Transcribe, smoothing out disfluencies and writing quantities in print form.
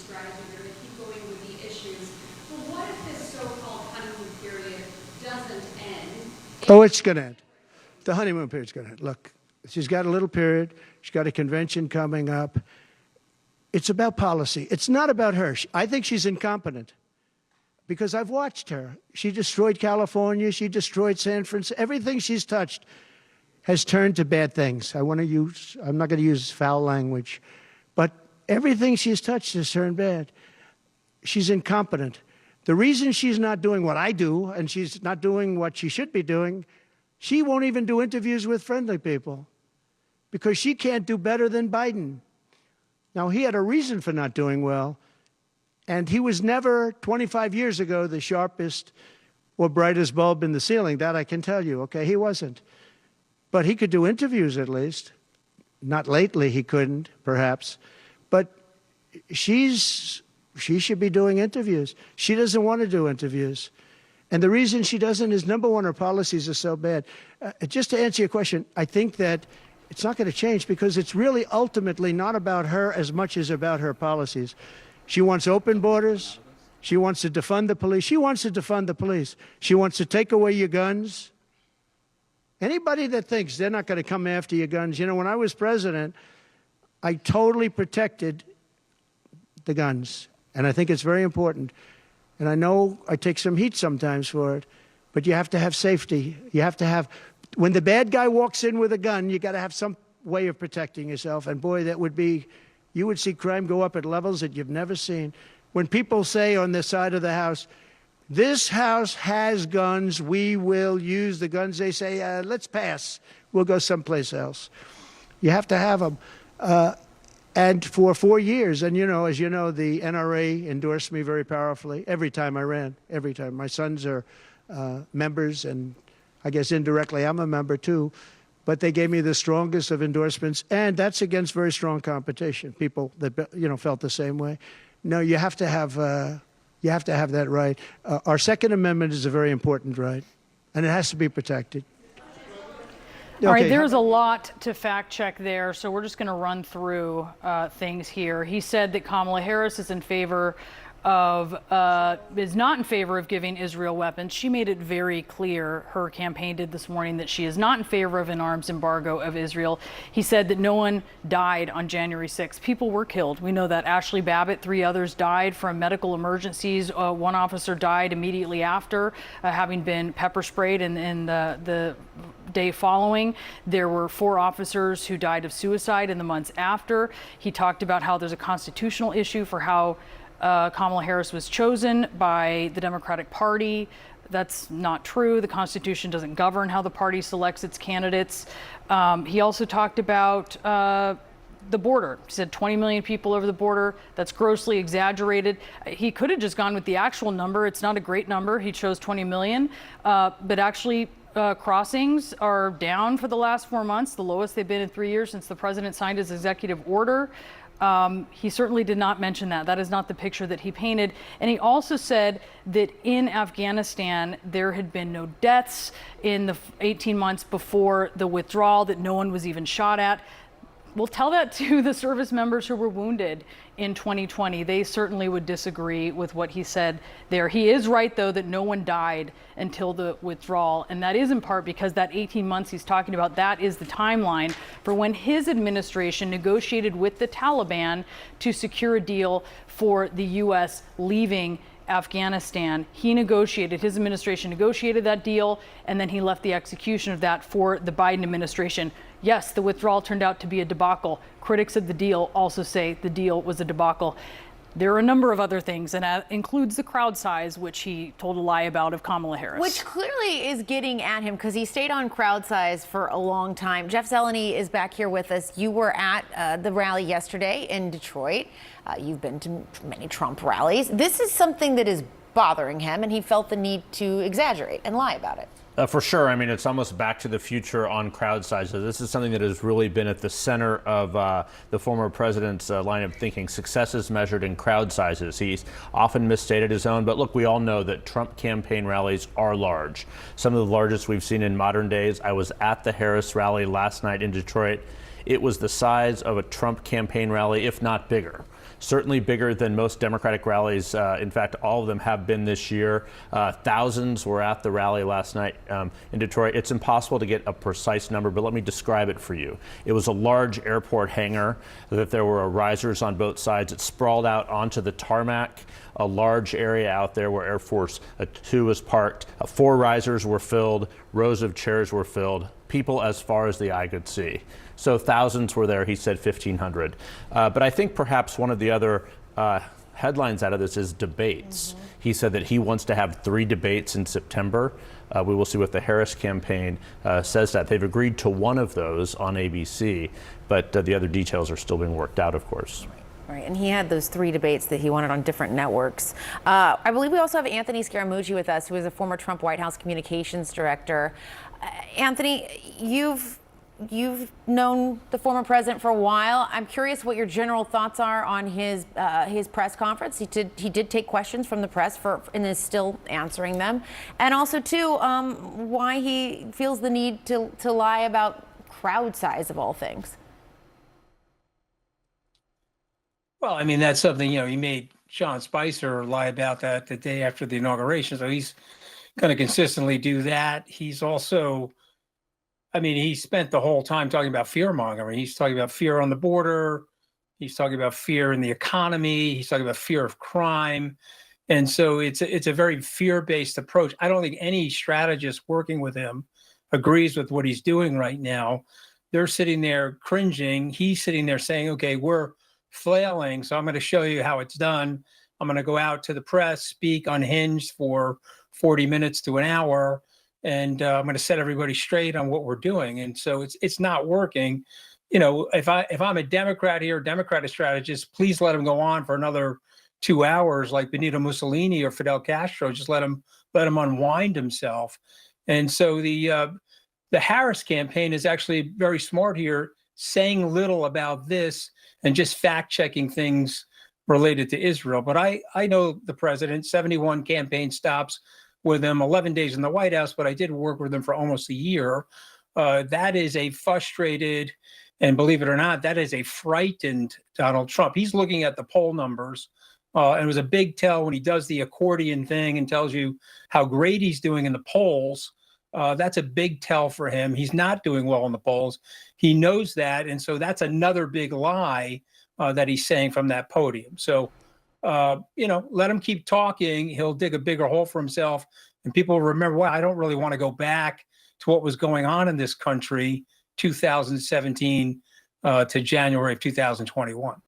strategy. They're going to keep going with the issues. But what if this so-called honeymoon period doesn't end? Oh, it's going to end. The honeymoon period's going to end. Look, she's got a little period. She's got a convention coming up. It's about policy. It's not about her. I think she's incompetent because I've watched her. She destroyed California. She destroyed San Francisco. Everything she's touched has turned to bad things. I'm not going to use foul language, but everything she's touched has turned bad. She's incompetent. The reason she's not doing what I do and she's not doing what she should be doing, she won't even do interviews with friendly people because she can't do better than Biden. Now, he had a reason for not doing well, and he was never, 25 years ago, the sharpest or brightest bulb in the ceiling. That I can tell you, okay? He wasn't. But he could do interviews at least. Not lately, he couldn't, perhaps. But she should be doing interviews. She doesn't want to do interviews. And the reason she doesn't is, number one, her policies are so bad. Just to answer your question, I think that it's not going to change because it's really ultimately not about her as much as about her policies. She wants open borders. She wants to defund the police. She wants to defund the police. She wants to take away your guns. Anybody that thinks they're not going to come after your guns, you know, when I was president, I totally protected the guns. And I think it's very important. And I know I take some heat sometimes for it, but you have to have safety. You have to have, when the bad guy walks in with a gun, you got to have some way of protecting yourself. And boy, that would be, you would see crime go up at levels that you've never seen. When people say on this side of the house, this house has guns, we will use the guns, they say, let's pass. We'll go someplace else. You have to have them. And for 4 years, and you know, as you know, the NRA endorsed me very powerfully every time I ran, every time. My sons are members, and I guess indirectly I'm a member too. But they gave me the strongest of endorsements, and that's against very strong competition. People that felt the same way. No, you have to have that right. Our Second Amendment is a very important right, and it has to be protected. All right, there's a lot to fact check there, so we're just going to run through things here. He said that Kamala Harris is not in favor of giving Israel weapons. She made it very clear, her campaign did this morning, that she is not in favor of an arms embargo of Israel. He said that no one died on January 6th. People were killed. We know that. Ashley Babbitt, 3 others died from medical emergencies. One officer died immediately after having been pepper sprayed in the day following. There were 4 officers who died of suicide in the months after. He talked about how there's a constitutional issue for how Kamala Harris was chosen by the Democratic Party. That's not true. The Constitution doesn't govern how the party selects its candidates. He also talked about the border. He said 20 million people over the border. That's grossly exaggerated. He could have just gone with the actual number. It's not a great number. He chose 20 million. But actually, crossings are down for the last 4 months, the lowest they've been in 3 years since the president signed his executive order. He certainly did not mention that. That is not the picture that he painted. And he also said that in Afghanistan, there had been no deaths in the 18 months before the withdrawal, that no one was even shot at. We'll tell that to the service members who were wounded in 2020. They certainly would disagree with what he said there. He is right, though, that no one died until the withdrawal. And that is in part because that 18 months he's talking about, that is the timeline for when his administration negotiated with the Taliban to secure a deal for the U.S. leaving Afghanistan. His administration negotiated that deal, and then he left the execution of that for the Biden administration. Yes, the withdrawal turned out to be a debacle. Critics of the deal also say the deal was a debacle. There are a number of other things, and that includes the crowd size, which he told a lie about of Kamala Harris. Which clearly is getting at him because he stayed on crowd size for a long time. Jeff Zeleny is back here with us. You were at the rally yesterday in Detroit. You've been to many Trump rallies. This is something that is bothering him, and he felt the need to exaggerate and lie about it. For sure. I mean, it's almost back to the future on crowd sizes. This is something that has really been at the center of the former president's line of thinking. Success is measured in crowd sizes. He's often misstated his own, but look, we all know that Trump campaign rallies are large. Some of the largest we've seen in modern days. I was at the Harris rally last night in Detroit. it was the size of a Trump campaign rally, if not bigger. Certainly bigger than most Democratic rallies. In fact, all of them have been this year. Thousands were at the rally last night in Detroit. It's impossible to get a precise number, but let me describe it for you. It was a large airport hangar that there were risers on both sides. It sprawled out onto the tarmac, a large area out there where Air Force 2 was parked. 4 risers were filled, rows of chairs were filled, people as far as the eye could see. So thousands were there. He said 1,500. But I think perhaps one of the other headlines out of this is debates. He said that he wants to have 3 debates in September. We will see what the Harris campaign says that. They've agreed to one of those on ABC, but the other details are still being worked out, of course. Right, and he had those 3 debates that he wanted on different networks. I believe we also have Anthony Scaramucci with us, who is a former Trump White House communications director. Anthony, you've known the former president for a while. I'm curious what your general thoughts are on his press conference. He did take questions from the press and is still answering them, and also too why he feels the need to lie about crowd size of all things. Well, I mean, that's something, he made Sean Spicer lie about that the day after the inauguration. So he's going to consistently do that. He's also, he spent the whole time talking about fear mongering. He's talking about fear on the border. He's talking about fear in the economy. He's talking about fear of crime. And so it's a very fear-based approach. I don't think any strategist working with him agrees with what he's doing right now. They're sitting there cringing. He's sitting there saying, okay, we're flailing, so I'm going to show you how it's done. I'm going to go out to the press, speak unhinged for 40 minutes to an hour, and I'm going to set everybody straight on what we're doing. And so it's not working. If I'm a Democrat here, Democratic strategist, please let him go on for another 2 hours like Benito Mussolini or Fidel Castro. Just let him unwind himself. And so the Harris campaign is actually very smart here, saying little about this and just fact-checking things related to Israel. But I know the president, 71 campaign stops with him, 11 days in the White House, but I did work with him for almost a year. That is a frustrated, and believe it or not, that is a frightened Donald Trump. He's looking at the poll numbers, and it was a big tell when he does the accordion thing and tells you how great he's doing in the polls. That's a big tell for him. He's not doing well in the polls. He knows that. And so that's another big lie that he's saying from that podium. So, let him keep talking. He'll dig a bigger hole for himself. And people will remember, well, I don't really want to go back to what was going on in this country, 2017 to January of 2021.